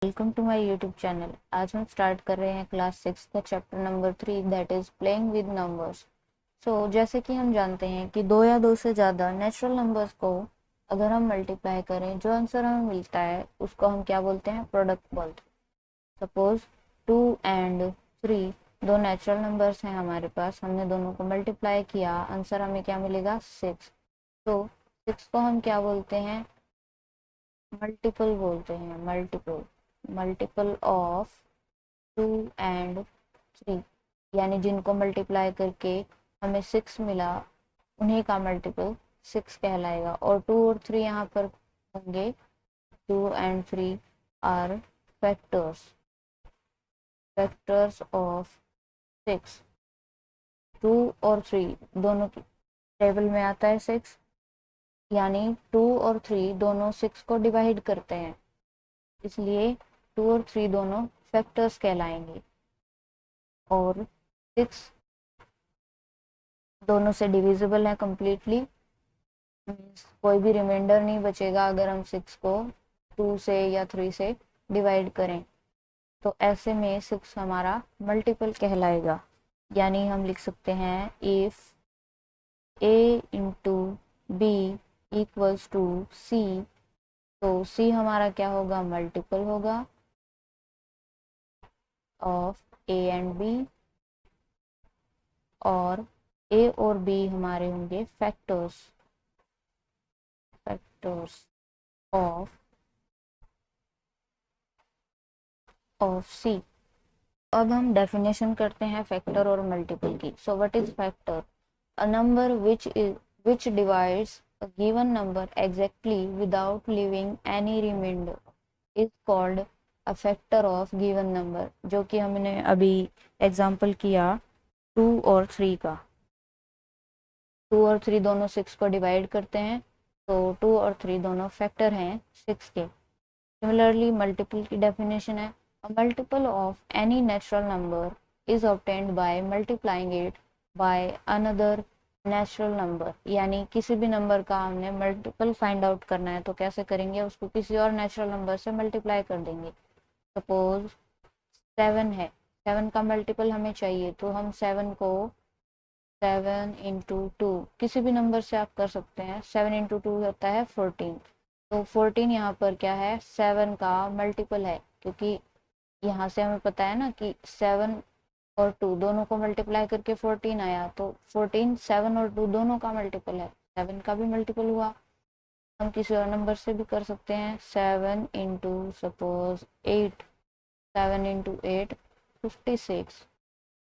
Welcome to my YouTube channel. आज हम start कर रहे हैं क्लास 6 का chapter number 3 that is playing with numbers. जैसे कि हम जानते हैं कि दो या दो से ज़्यादा नेचुरल नंबर्स को अगर हम मल्टीप्लाई करें, जो आंसर हमें मिलता है उसको हम क्या बोलते हैं? प्रोडक्ट बोलते हैं। सपोज 2 एंड 3 दो नेचुरल नंबर्स हैं हमारे पास, हमने दोनों को मल्टीप्लाई किया, आंसर हमें क्या मिलेगा? 6। तो 6 को हम क्या बोलते हैं? मल्टीपल बोलते हैं। मल्टीपल मल्टीपल ऑफ 2 एंड 3, यानी जिनको मल्टीप्लाई करके हमें 6 मिला उन्हीं का मल्टीपल 6 कहलाएगा। और 2 और 3 यहाँ पर होंगे, 2 and 3 are factors factors of 6। 2 और 3 दोनों की टेबल में आता है 6, यानी 2 और 3 दोनों 6 को डिवाइड करते हैं, इसलिए 2 और 3 दोनों फैक्टर्स कहलाएंगे। और 6 दोनों से डिविजिबल है कंप्लीटली, कोई भी रिमाइंडर नहीं बचेगा अगर हम 6 को 2 से या 3 से डिवाइड करें। तो ऐसे में 6 हमारा मल्टीपल कहलाएगा, यानी हम लिख सकते हैं if a into B equals to C, तो c हमारा क्या होगा? मल्टीपल होगा ऑफ a एंड b, और a और b हमारे होंगे फैक्टर्स ऑफ सी। अब हम डेफिनेशन करते हैं फैक्टर और मल्टीपल की। So what is factor? A number which divides a given number exactly without leaving any remainder is called a factor of given number, जो कि हमने अभी एग्जांपल किया 2 और 3 का। 2 और 3 दोनों 6 को डिवाइड करते हैं, तो 2 और 3 दोनों फैक्टर हैं 6 के। सिमिलरली मल्टीपल की डेफिनेशन है a multiple of any natural number is obtained by multiplying it by another natural number, यानी किसी भी नंबर का हमने मल्टीपल फाइंड आउट करना है तो कैसे करेंगे? उसको किसी और नेचुरल नंबर से मल्टीप्लाई कर देंगे। सपोज 7 है, 7 का मल्टीपल हमें चाहिए, तो हम 7 को 7 इंटू 2 किसी भी नंबर से आप कर सकते हैं। 7 इंटू 2 होता है 14, तो 14 यहाँ पर क्या है? 7 का मल्टीपल है, क्योंकि यहाँ से हमें पता है ना कि 7 और 2 दोनों को मल्टीप्लाई करके 14 आया, तो 14 7 और 2 दोनों का मल्टीपल है, 7 का भी मल्टीपल हुआ। हम किसी और नंबर से भी कर सकते हैं। 7 into suppose 8, 7 into 8 56,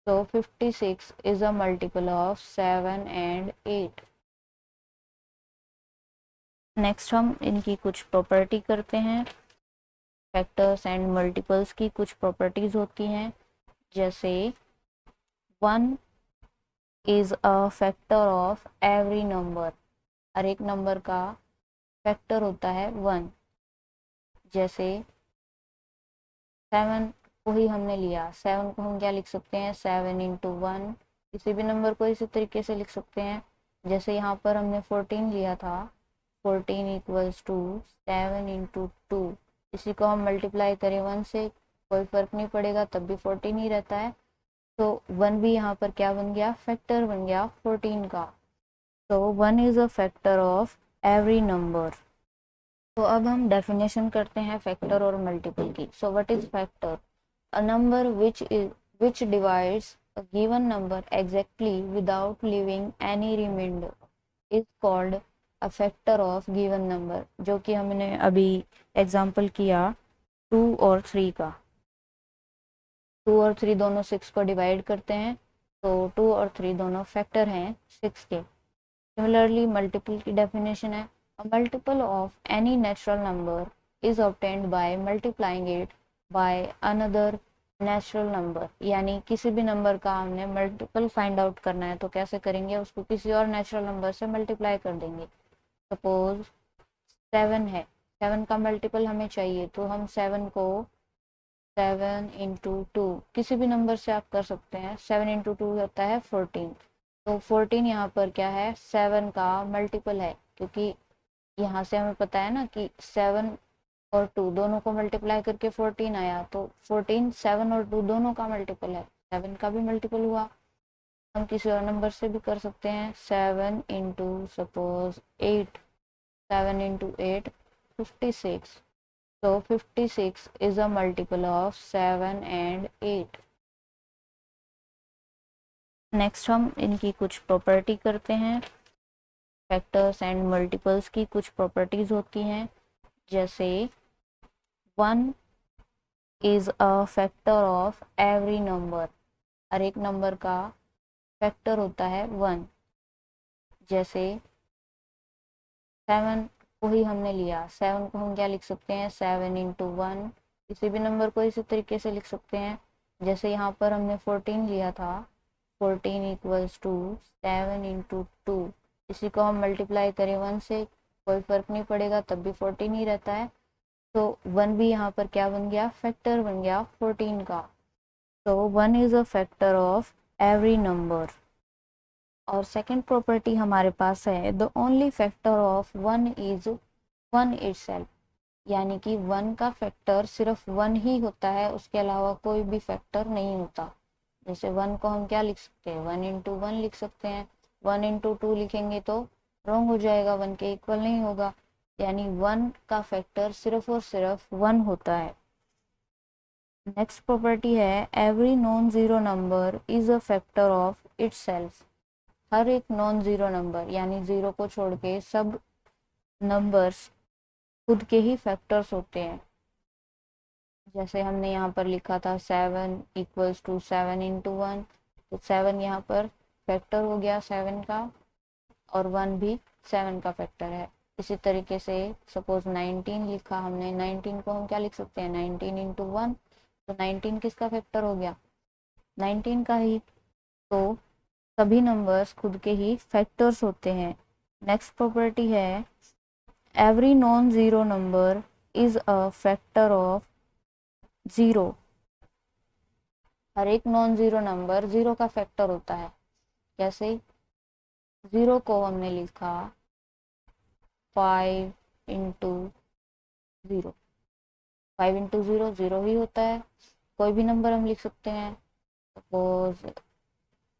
so 56 is a multiple of 7 and 8। Next हम इनकी कुछ प्रॉपर्टी करते हैं। फैक्टर्स एंड मल्टीपल्स की कुछ प्रॉपर्टीज होती हैं, जैसे 1 is a factor of every number, हर एक नंबर का फैक्टर होता है 1। जैसे 7 को ही हमने लिया, 7 को हम क्या लिख सकते हैं? 7 इंटू 1, किसी भी नंबर को इसी तरीके से लिख सकते हैं। जैसे यहाँ पर हमने 14 लिया था, 14 इक्वल्स टू 7 इंटू 2, इसी को हम मल्टीप्लाई करें 1 से, कोई फर्क नहीं पड़ेगा, तब भी 14 ही रहता है। तो 1 भी यहाँ पर क्या बन गया? फैक्टर बन गया 14 का। तो 1 is a factor of every number. तो अब हम डेफिनेशन करते हैं फैक्टर और मल्टीपल की। So what is factor? A number which divides a given number exactly without leaving any remainder is called a factor of given number, जो कि हमने अभी एग्जांपल किया 2 और 3 का। 2 और 3 दोनों 6 को डिवाइड करते हैं, तो 2 और 3 दोनों फैक्टर हैं 6 के। सिमिलरली मल्टीपल की डेफिनेशन है a multiple of any natural number is obtained by multiplying it by another natural number, यानी किसी भी नंबर का हमने मल्टीपल फाइंड आउट करना है तो कैसे करेंगे? उसको किसी और नेचुरल नंबर से मल्टीप्लाई कर देंगे। सपोज 7 है, 7 का मल्टीपल हमें चाहिए, तो हम 7 को 7 इंटू 2 किसी भी नंबर से आप कर सकते हैं। 7 इंटू 2 होता है 14, तो 14 यहाँ पर क्या है? 7 का मल्टीपल है, क्योंकि यहाँ से हमें पता है ना कि 7 और 2 दोनों को मल्टीप्लाई करके 14 आया, तो 14 7 और 2 दोनों का मल्टीपल है, 7 का भी मल्टीपल हुआ। हम किसी और नंबर से भी कर सकते हैं, 7 into suppose 8, 7 into 8 56, so 56 is a multiple of 7 and 8। Next हम इनकी कुछ प्रॉपर्टी करते हैं। फैक्टर्स एंड मल्टीपल्स की कुछ प्रॉपर्टीज होती हैं, जैसे 1 is a factor of every number, हर एक नंबर का फैक्टर होता है 1। जैसे 7 को ही हमने लिया, 7 को हम क्या लिख सकते हैं, 7 इंटू 1। किसी भी नंबर को इसी तरीके से लिख सकते हैं, जैसे यहाँ पर हमने 14 लिया था, 14 इक्वल्स टू 7 इंटू 2। इसी को हम मल्टीप्लाई करें 1 से, कोई फर्क नहीं पड़ेगा, तब भी 14 ही रहता है। तो 1 भी यहाँ पर क्या बन गया, फैक्टर बन गया 14 का। तो 1 is a factor of every number. और सेकंड प्रॉपर्टी हमारे पास है, the only factor of 1 is 1 itself, यानी कि 1 का फैक्टर सिर्फ 1 ही होता है, उसके अलावा कोई भी फैक्टर नहीं होता। जैसे 1 को हम क्या लिख सकते हैं, 1 इंटू 1 लिख सकते हैं। 1 इंटू 2 लिखेंगे तो रॉन्ग हो जाएगा, 1 के इक्वल नहीं होगा, यानी 1 का फैक्टर सिर्फ और सिर्फ 1 होता है। नेक्स्ट प्रॉपर्टी है, every non zero number is a factor of itself. हर एक नॉन जीरो नंबर, यानी जीरो को छोड़ के सब नंबर्स खुद के ही फैक्टर्स होते हैं। जैसे हमने यहाँ पर लिखा था 7 इक्वल्स टू 7 इंटू 1, तो 7 यहाँ पर फैक्टर हो गया 7 का, और 1 भी 7 का फैक्टर है। इसी तरीके से सपोज 19 लिखा हमने, 19 को हम क्या लिख सकते हैं, 19 इंटू 1, तो 19 किसका फैक्टर हो गया, 19 का ही। तो सभी नंबर्स खुद के ही फैक्टर्स होते हैं। नेक्स्ट प्रॉपर्टी है, every non zero number is a factor of zero. हर एक नॉन जीरो नंबर जीरो का फैक्टर होता है। जैसे जीरो को हमने लिखा 5 इंटू 0, 5 इंटू 0 जीरो ही होता है। कोई भी नंबर हम लिख सकते हैं, सपोज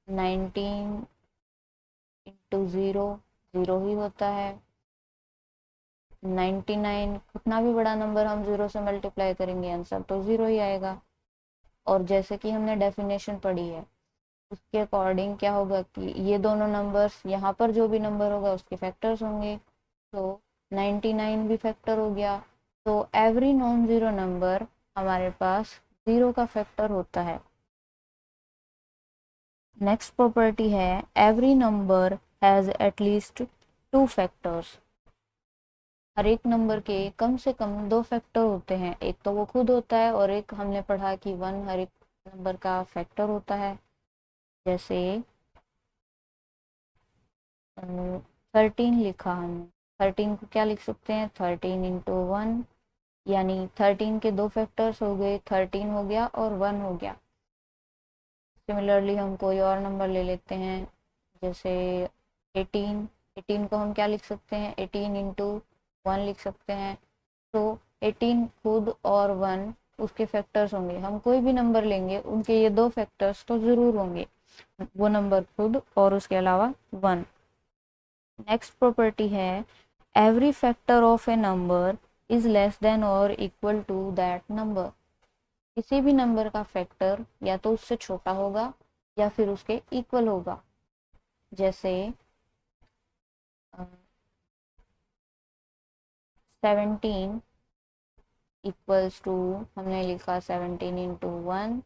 19 इंटू 0 जीरो ही होता है। 99, कितना भी बड़ा नंबर हम जीरो से मल्टीप्लाई करेंगे, आंसर तो जीरो ही आएगा। और जैसे कि हमने डेफिनेशन पढ़ी है, उसके अकॉर्डिंग क्या होगा कि ये दोनों नंबर्स, यहाँ पर जो भी नंबर होगा उसके फैक्टर्स होंगे, तो 99 भी फैक्टर हो गया। तो एवरी नॉन जीरो नंबर हमारे पास जीरो का फैक्टर होता है। नेक्स्ट प्रॉपर्टी है, every number has at least 2 factors. हर एक नंबर के कम से कम 2 फैक्टर होते हैं, एक तो वो खुद होता है, और एक हमने पढ़ा कि 1 हर एक नंबर का फैक्टर होता है। जैसे 13 लिखा हमने, 13 को क्या लिख सकते हैं, 13 इंटू 1, यानी 13 के 2 फैक्टर्स हो गए, 13 हो गया और 1 हो गया। सिमिलरली हम कोई और नंबर ले लेते हैं, जैसे 18, 18 को हम क्या लिख सकते हैं, 18 इंटू 1 लिख सकते हैं। तो 18 खुद और 1 उसके फैक्टर्स होंगे। हम कोई भी नंबर लेंगे, उनके ये 2 फैक्टर्स तो जरूर होंगे, वो नंबर खुद और उसके अलावा 1। नेक्स्ट प्रॉपर्टी है, every factor of A number is less than और इक्वल टू दैट नंबर। किसी भी नंबर का फैक्टर या तो उससे छोटा होगा या फिर उसके इक्वल होगा। जैसे 17 इक्वल्स टू, हमने लिखा 17 इंटू 1,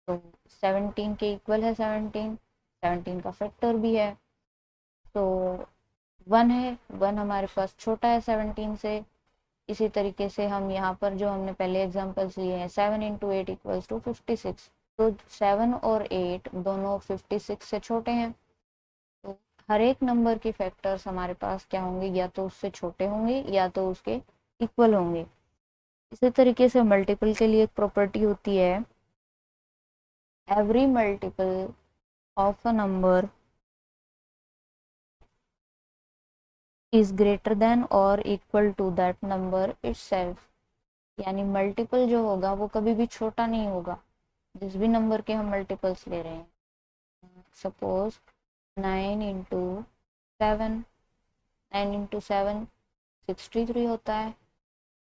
तो 17 के इक्वल है 17, 17 का फैक्टर भी है, तो 1 है, 1 हमारे पास छोटा है 17 से। इसी तरीके से हम यहाँ पर जो हमने पहले एग्जांपल्स लिए हैं, 7 इंटू 8 इक्वल्स टू 56, तो 7 और 8 दोनों 56 से छोटे हैं। तो हर एक नंबर के फैक्टर्स हमारे पास क्या होंगे, या तो उससे छोटे होंगे या तो उसके इक्वल होंगे। इसी तरीके से मल्टीपल के लिए एक प्रॉपर्टी होती है, every multiple of a number is greater than और equal to that number itself, यानी मल्टीपल जो होगा वो कभी भी छोटा नहीं होगा जिस भी नंबर के हम मल्टीपल्स ले रहे हैं। सपोज 9 इंटू 7, 9 इंटू 7 63 होता है।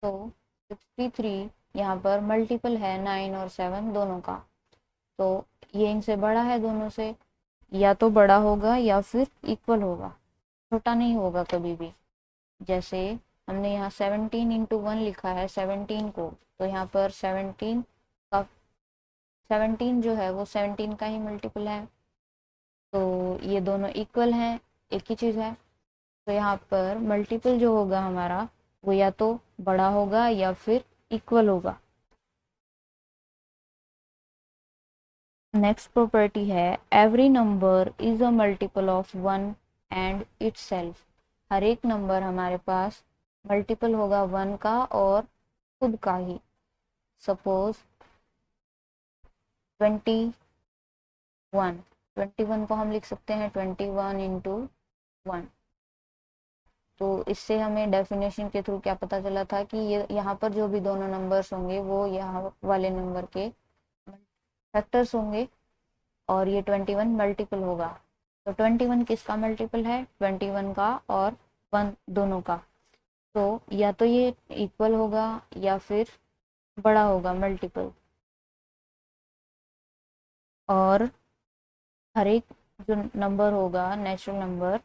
तो 63 यहाँ पर मल्टीपल है 9 और 7 दोनों का, तो ये इनसे बड़ा है दोनों से, या तो बड़ा होगा या फिर इक्वल होगा, छोटा नहीं होगा कभी भी। जैसे हमने यहाँ 17 इंटू 1 लिखा है 17 को, तो यहाँ पर 17 का 17 जो है वो 17 का ही मल्टीपल है, तो ये दोनों इक्वल हैं, एक ही चीज़ है। तो यहाँ पर मल्टीपल जो होगा हमारा वो या तो बड़ा होगा या फिर इक्वल होगा। नेक्स्ट प्रॉपर्टी है every number is a multiple of 1 and itself. हर एक नंबर हमारे पास मल्टीपल होगा 1 का और खुद का ही। सपोज 21, 21 को हम लिख सकते हैं 21 इंटू 1। तो इससे हमें डेफिनेशन के थ्रू क्या पता चला था कि ये यहाँ पर जो भी दोनों नंबर्स होंगे वो यहाँ वाले नंबर के फैक्टर्स होंगे और ये 21 मल्टीपल होगा। तो 21 किसका मल्टीपल है? 21 का और 1 दोनों का। तो या तो ये इक्वल होगा या फिर बड़ा होगा मल्टीपल। और हर एक जो नंबर होगा नेचुरल नंबर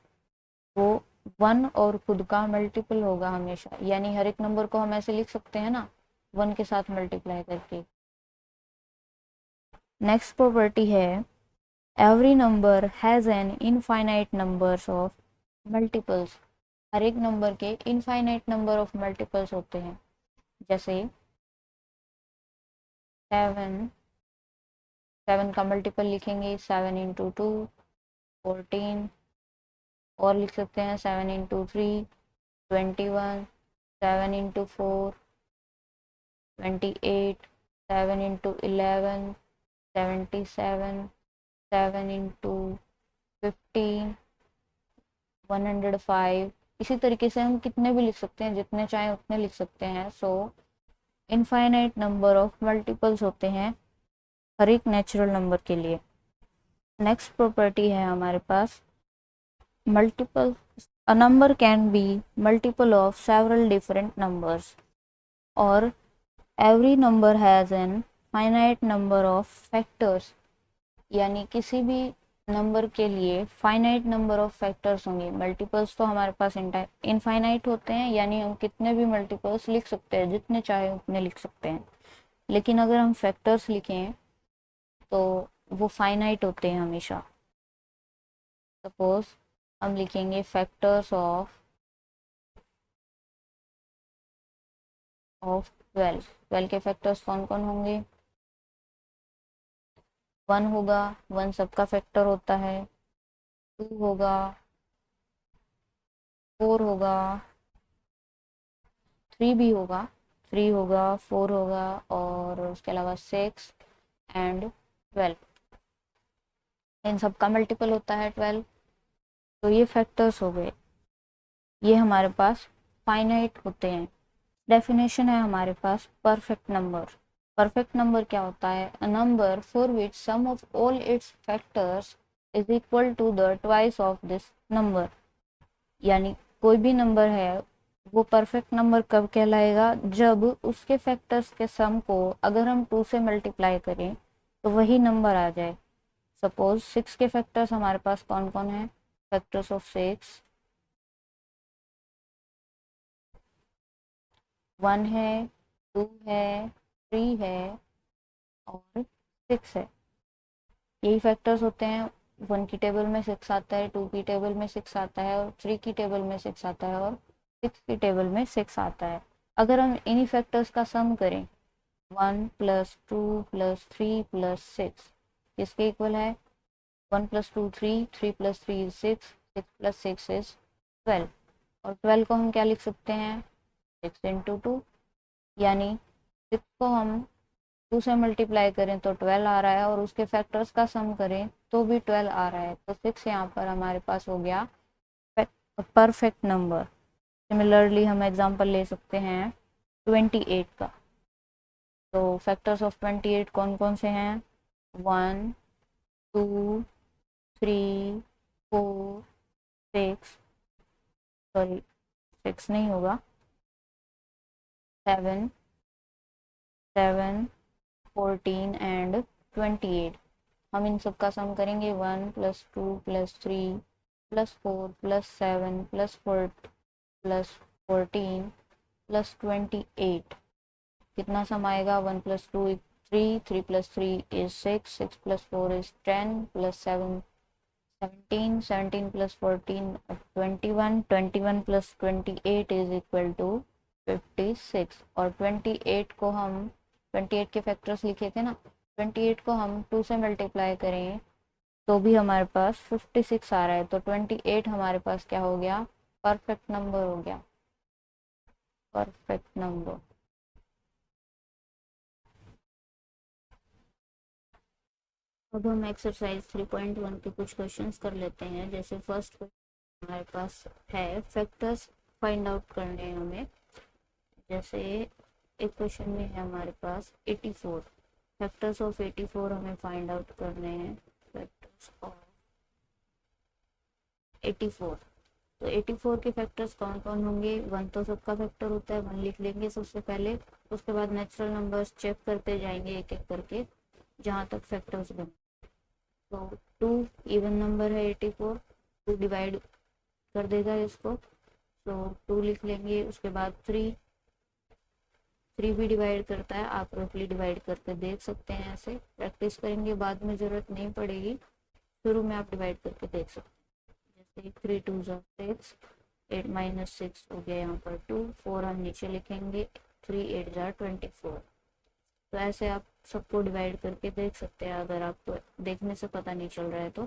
वो 1 और खुद का मल्टीपल होगा हमेशा, यानी हर एक नंबर को हम ऐसे लिख सकते हैं ना 1 के साथ मल्टीप्लाई करके। नेक्स्ट प्रॉपर्टी है every number has an infinite numbers of multiples. हर एक नंबर के इनफाइनाइट नंबर ऑफ मल्टीपल्स होते हैं। जैसे 7, 7 का मल्टीपल लिखेंगे 7 इंटू 2 14, और लिख सकते हैं 7 इंटू 3 21, 7 इंटू 4 28, 7 इंटू 11 77, 7 इंटू 15 105। इसी तरीके से हम कितने भी लिख सकते हैं, जितने चाहे उतने लिख सकते हैं। सो इनफाइनाइट नंबर ऑफ मल्टीपल्स होते हैं हर एक नेचुरल नंबर के लिए। नेक्स्ट प्रॉपर्टी है हमारे पास multiple. A number can be multiple of several different numbers और every number has an finite number of factors, यानी किसी भी नंबर के लिए फाइनाइट नंबर ऑफ फैक्टर्स होंगे। मल्टीपल्स तो हमारे पास इनफाइनाइट होते हैं, यानी हम कितने भी मल्टीपल्स लिख सकते हैं, जितने चाहे उतने लिख सकते हैं। लेकिन अगर हम फैक्टर्स लिखें तो वो फाइनाइट होते हैं हमेशा। सपोज हम लिखेंगे फैक्टर्स ऑफ 12। 12 के फैक्टर्स कौन कौन होंगे? 1 होगा, 1 सबका फैक्टर होता है। 2 होगा, 4 होगा, 3 भी होगा, 3 होगा, 4 होगा, और उसके अलावा 6 एंड 12। इन सब का मल्टीपल होता है 12। तो ये फैक्टर्स हो गए, ये हमारे पास फाइनाइट होते हैं। डेफिनेशन है हमारे पास परफेक्ट नंबर। परफेक्ट नंबर क्या होता है? A number for which sum of all its factors is equal to the twice of this number. यानी कोई भी नंबर है वो परफेक्ट नंबर कब कहलाएगा? जब उसके फैक्टर्स के सम को अगर हम 2 से मल्टीप्लाई करें तो वही नंबर आ जाए। सपोज 6 के फैक्टर्स हमारे पास कौन कौन है? फैक्टर्स ऑफ 6 1 है, 2 है, 3 है और 6 है। यही फैक्टर्स होते हैं। 1 की टेबल में 6 आता है, 2 की टेबल में 6 आता है, और 3 की टेबल में 6 आता है, और 6 की टेबल में 6 आता है। अगर हम इन्हीं फैक्टर्स का सम करें 1 प्लस 2 प्लस 3 प्लस 6 किसके इक्वल है? 1 plus 2 3, 3 plus 3 is 6, 6 plus 6 is 12। और 12 को हम क्या लिख सकते हैं? 6 इंटू 2, यानी 6 को हम 2 से मल्टीप्लाई करें तो 12 आ रहा है, और उसके फैक्टर्स का सम करें तो भी 12 आ रहा है। तो 6 यहाँ पर हमारे पास हो गया परफेक्ट नंबर। सिमिलरली हम एग्जांपल ले सकते हैं 28 का। तो फैक्टर्स ऑफ 28 कौन कौन से हैं? 1 2 3 4 6, सॉरी 6 नहीं होगा, 7 7 14 एंड 28। हम इन सब का सम करेंगे 1 + 2 + 3 + 4 + 7 + 4 + 14 + 28। कितना सम आएगा? 1 + 2 is 3, 3 + 3 is 6, 6 + 4 is 10, + 7 17, 17 + 14 21, 21 + 28 is equal to 56। और 28 को हम 28 के फैक्टर्स लिखे थे ना, 28 को हम 2 से मल्टीप्लाई करें तो भी हमारे पास 56 आ रहा है। तो 28 हमारे पास क्या हो गया? परफेक्ट नंबर हो गया, परफेक्ट नंबर। अब हम एक्सरसाइज 3.1 के कुछ क्वेश्चंस कर लेते हैं। जैसे फर्स्ट क्वेश्चन हमारे पास है, फैक्टर्स फाइंड आउट करने हैं हमें। जैसे एक क्वेश्चन में है हमारे पास 84, फैक्टर्स ऑफ 84 हमें फाइंड आउट करने हैं। फैक्टर्स ऑफ 84, तो 84 के फैक्टर्स कौन कौन होंगे? 1 तो सबका फैक्टर होता है, 1 लिख लेंगे सबसे पहले। उसके बाद नेचुरल नंबर्स चेक करते जाएंगे एक एक करके जहाँ तक फैक्टर्स बने। तो 2 इवन नंबर है 84, 2 डिवाइड कर देगा इसको, तो 2 लिख लेंगे। उसके बाद 3 भी डिवाइड करता है, आप रफली डिवाइड करके देख सकते हैं, ऐसे प्रैक्टिस करेंगे बाद में ज़रूरत नहीं पड़ेगी, शुरू में आप डिवाइड करके देख सकते हैं। जैसे 3 2 6, 8 - 6 हो गया यहाँ पर 2, 4 हम नीचे लिखेंगे, 3 8 24। तो ऐसे आप सबको डिवाइड करके देख सकते हैं अगर आपको देखने से पता नहीं चल रहा है तो।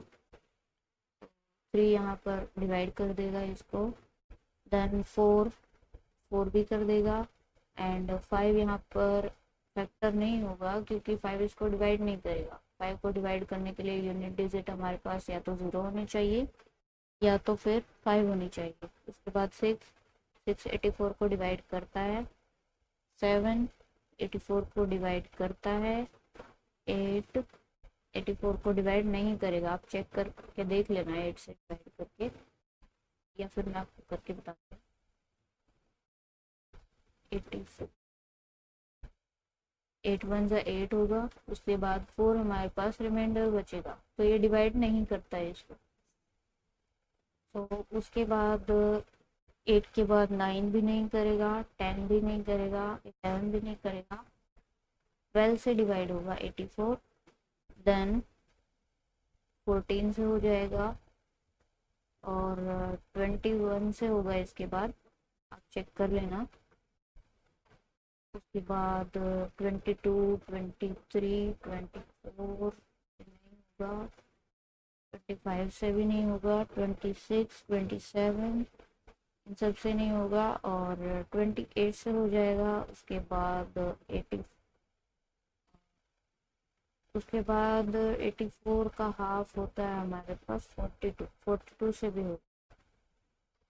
3 यहाँ पर डिवाइड कर देगा इसको, देन 4 भी कर देगा, एंड 5 यहाँ पर फैक्टर नहीं होगा क्योंकि 5 इसको डिवाइड नहीं करेगा। 5 को डिवाइड करने के लिए यूनिट डिजिट हमारे पास या तो 0 होने चाहिए या तो फिर 5 होनी चाहिए। उसके बाद 6 84 को डिवाइड करता है, 7 84 को डिवाइड करता है, 8 84 को डिवाइड नहीं करेगा। आप चेक करके देख लेना 8 से डिवाइड करके, या फिर मैं आपको करके बताती हूँ। 84 8 1 8 होगा। उसके बाद 4 हमारे पास रिमाइंडर बचेगा, तो ये डिवाइड नहीं करता है इसको। तो उसके बाद 8 के बाद 9 भी नहीं करेगा, 10 भी नहीं करेगा, 11 भी नहीं करेगा। 12 से डिवाइड होगा 84, देन 14 से हो जाएगा, और 21 से होगा इसके बाद, आप चेक कर लेना। उसके बाद 22 23 24 नहीं होगा, 25 से भी नहीं होगा, 26 27 इन सब से नहीं होगा, और 28 से हो जाएगा। उसके बाद 80, उसके बाद 84 का हाफ होता है हमारे पास 42 से भी होगा,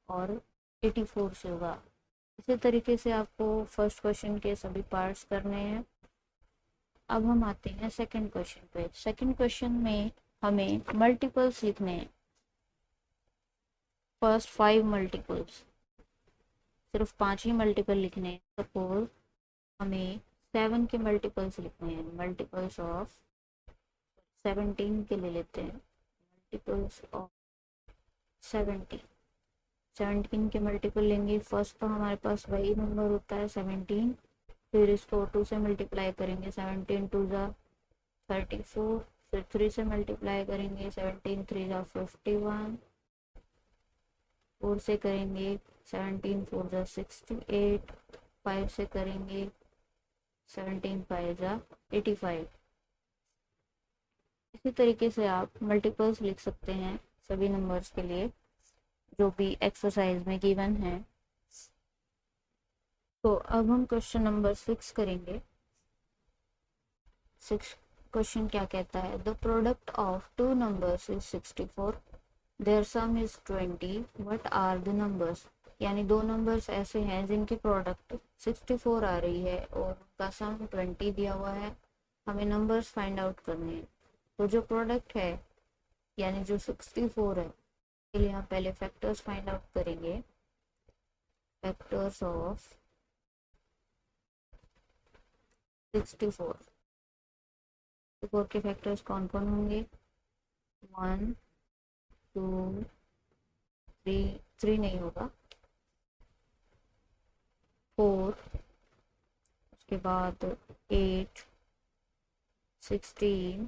और 84 से होगा। इसी तरीके से आपको फर्स्ट क्वेश्चन के सभी पार्ट्स करने हैं। अब हम आते हैं सेकंड क्वेश्चन पे। सेकंड क्वेश्चन में हमें मल्टीपल्स लिखने हैं, फर्स्ट 5 मल्टीपल्स, सिर्फ 5 ही मल्टीपल लिखने हैं। सपोज हमें 7 के मल्टीपल्स लिखने हैं, मल्टीपल्स ऑफ 17 के ले लेते हैं, मल्टीपल्स ऑफ 17। 17 के मल्टीपल लेंगे, फर्स्ट तो हमारे पास वही नंबर होता है 17, फिर इसको 2 से मल्टीप्लाई करेंगे, 17 2 34, फिर 3 से मल्टीप्लाई करेंगे, 17 3 51, 4 से करेंगे 17 4 68, 5 से करेंगे 17 5 85। इसी तरीके से आप मल्टीपल्स लिख सकते हैं सभी नंबर्स के लिए जो भी एक्सरसाइज में गिवन है। तो अब हम क्वेश्चन नंबर 6 करेंगे। 6 क्वेश्चन क्या कहता है? The product of two numbers is 64। Their sum is 20, what are the numbers, यानी दो नंबर्स ऐसे हैं जिनकी प्रोडक्ट 64 आ रही है और उनका सम 20 दिया हुआ है, हमें नंबर्स फाइंड आउट करने हैं। तो जो प्रोडक्ट है यानी जो 64 है, के लिए हम पहले फैक्टर्स फाइंड आउट करेंगे। फैक्टर्स ऑफ 64, 64 के फैक्टर्स कौन कौन होंगे? 1 2 3, 3 नहीं होगा, 4, उसके बाद 8, 16,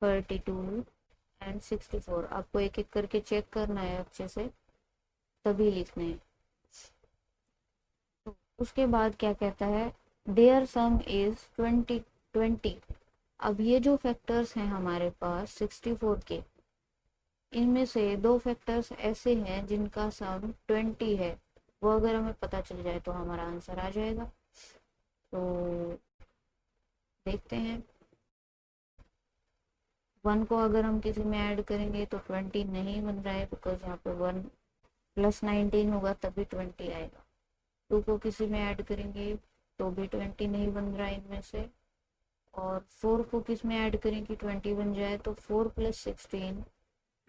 32 एंड 64। आपको एक एक करके चेक करना है अच्छे से, तभी लिखने हैं। तो उसके बाद क्या कहता है, देयर सम इज 20। अब ये जो फैक्टर्स हैं हमारे पास 64 के, इनमें से दो फैक्टर्स ऐसे हैं जिनका सम 20 है, वो अगर हमें पता चल जाए तो हमारा आंसर आ जाएगा। तो देखते हैं, 1 को अगर हम किसी में ऐड करेंगे तो 20 नहीं बन रहा है, बिकॉज यहाँ पे 1 प्लस 19 होगा तभी 20 आएगा। 2 को किसी में ऐड करेंगे तो भी 20 नहीं बन रहा है इनमें से, और 4 को किस में ऐड करें कि 20 बन जाए, तो 4 प्लस 16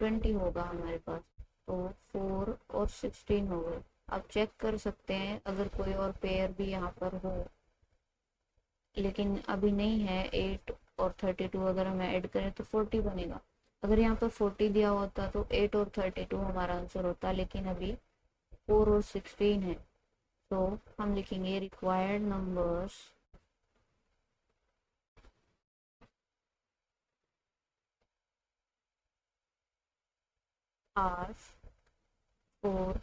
20 होगा हमारे पास। तो 4 और 16 हो गए। आप चेक कर सकते हैं अगर कोई और पेयर भी यहाँ पर हो, लेकिन अभी नहीं है। 8 और 32 अगर हम ऐड करें तो 40 बनेगा। अगर यहाँ पर 40 दिया होता तो 8 और 32 हमारा आंसर होता, लेकिन अभी 4 और 16 है। तो हम लिखेंगे रिक्वायर्ड नंबर्स आर 4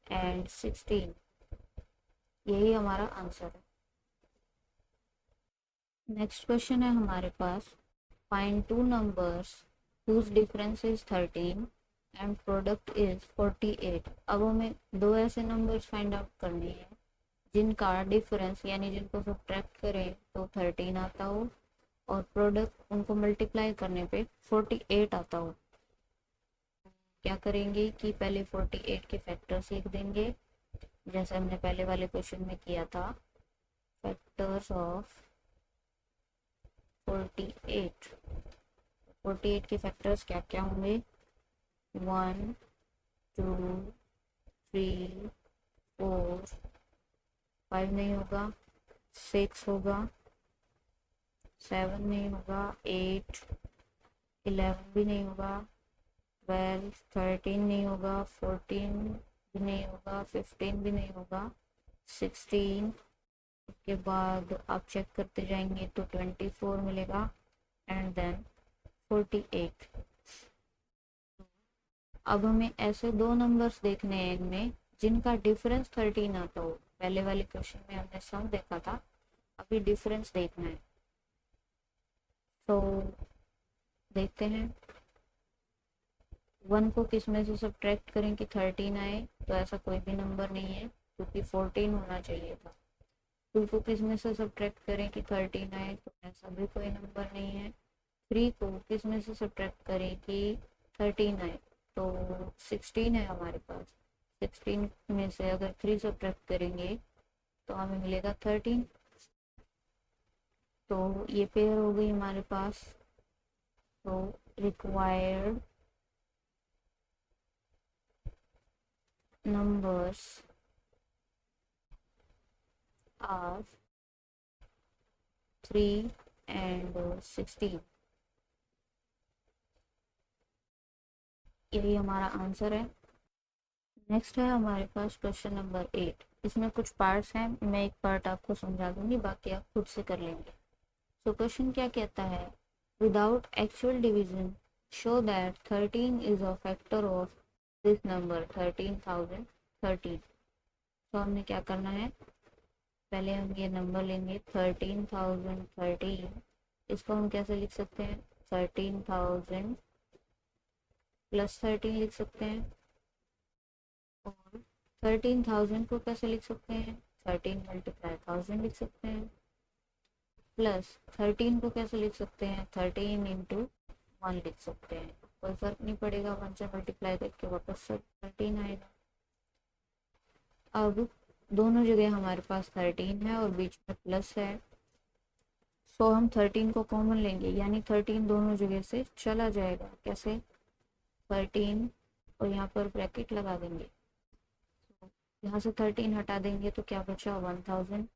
एंड 16, यही हमारा आंसर है। नेक्स्ट क्वेश्चन है हमारे पास, find two numbers whose difference is 13 and product is 48। अब हमें दो ऐसे नंबर्स फाइंड आउट करने हैं जिनका डिफरेंस यानी जिनको सब्ट्रैक्ट करें तो 13 आता हो और प्रोडक्ट उनको मल्टीप्लाई करने पे 48 आता हो। क्या करेंगे कि पहले 48 के फैक्टर्स लिख देंगे, जैसे हमने पहले वाले क्वेश्चन में किया था। फैक्टर्स ऑफ 48, 48 के फैक्टर्स क्या क्या होंगे? 1 2 3 4, 5 नहीं होगा, 6 होगा, 7 नहीं होगा, 8, 11 भी नहीं होगा, 12, 13 नहीं होगा, 14 भी नहीं होगा, 15 भी नहीं होगा, 16। उसके बाद आप चेक करते जाएंगे तो 24 मिलेगा एंड देन 48। अब हमें ऐसे दो नंबर्स देखने हैं इनमें जिनका डिफरेंस 13 आता हो। पहले वाले क्वेश्चन में हमने सम देखा था, अभी डिफरेंस देखना है। तो देखते हैं, 1 को किस में से सब्ट्रैक्ट करें कि 13 आए, तो ऐसा कोई भी नंबर नहीं है क्योंकि 14 होना चाहिए था। 2 को किस में से सब्ट्रैक्ट करें कि 13 आए, तो ऐसा भी कोई नंबर नहीं है। 3 को किस में से सब्ट्रैक्ट करें कि 13 आए, तो 16 है हमारे पास। 16 में से अगर 3 सब्ट्रैक्ट करेंगे तो हमें मिलेगा 13। तो ये पेयर हो गई हमारे पास। तो रिक्वायर्ड नंबर्स आर 3 एंड 16, यही हमारा आंसर है। नेक्स्ट है हमारे पास क्वेश्चन नंबर 8। इसमें कुछ पार्ट्स हैं, मैं एक पार्ट आपको समझा दूंगी, बाकी आप खुद से कर लेंगे। सो क्वेश्चन क्या कहता है, without actual division show that 13 is a factor of this number 13,013। तो हमने क्या करना है, पहले हम ये नंबर लेंगे 13,013। इसको हम कैसे लिख सकते हैं, 13,000 प्लस 13 लिख सकते हैं। और 13,000 को कैसे लिख सकते हैं, 13 मल्टीप्लाई 1000 लिख सकते हैं। प्लस 13 को कैसे लिख सकते हैं, 13 इंटू 1 लिख सकते हैं, कोई फर्क नहीं पड़ेगा, 1 से मल्टीप्लाई करके वापस से 13 आएगा। अब दोनों जगह हमारे पास 13 है और बीच में प्लस है, सो हम 13 को कॉमन लेंगे, यानी 13 दोनों जगह से चला जाएगा। कैसे? 13 और यहाँ पर ब्रैकेट लगा देंगे, यहाँ से 13 हटा देंगे तो क्या बचा 1000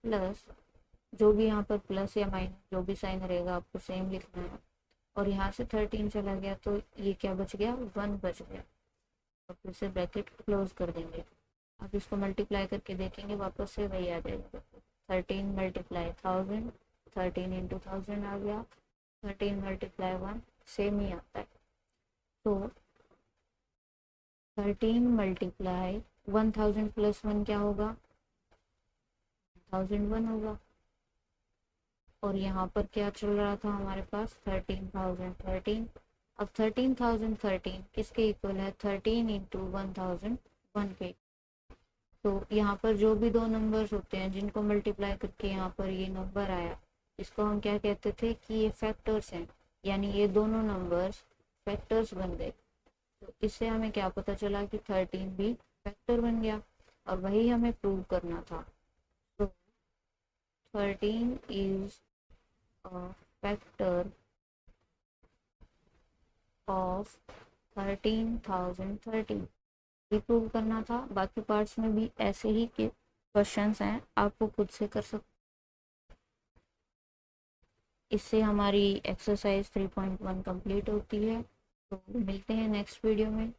प्लस, जो भी यहाँ पर प्लस या माइनस जो भी साइन रहेगा आपको सेम लिखना है, और यहाँ से 13 चला गया तो ये क्या बच गया 1 बच गया, और फिर से ब्रैकेट क्लोज कर देंगे। अब इसको मल्टीप्लाई करके देखेंगे वापस से वही आ जाएगा, 13 मल्टीप्लाई 1000, 13 इंटू 1000 आ गया, 13 मल्टीप्लाई 1 सेम ही आता है। तो 13 मल्टीप्लाई 1000 प्लस 1 क्या होगा 1001 होगा, और यहाँ पर क्या चल रहा था हमारे पास 13,013। अब 13,013 किसके इक्वल है 13 इंटू 1001 के। तो यहाँ पर जो भी दो नंबर्स होते हैं जिनको मल्टीप्लाई करके यहाँ पर ये नंबर आया, इसको हम क्या कहते थे कि ये फैक्टर्स हैं, यानी ये दोनों नंबर्स फैक्टर्स बन गए। तो इससे हमें क्या पता चला कि 13 भी फैक्टर बन गया, और वही हमें प्रूव करना था। तो 13 इज अ फैक्टर ऑफ 13,013 भी प्रूव करना था। बाकी पार्ट्स में भी ऐसे ही के क्वेश्चंस हैं, आप वो खुद से कर सकते। इससे हमारी एक्सरसाइज 3.1 कंप्लीट होती है। तो मिलते हैं नेक्स्ट वीडियो में।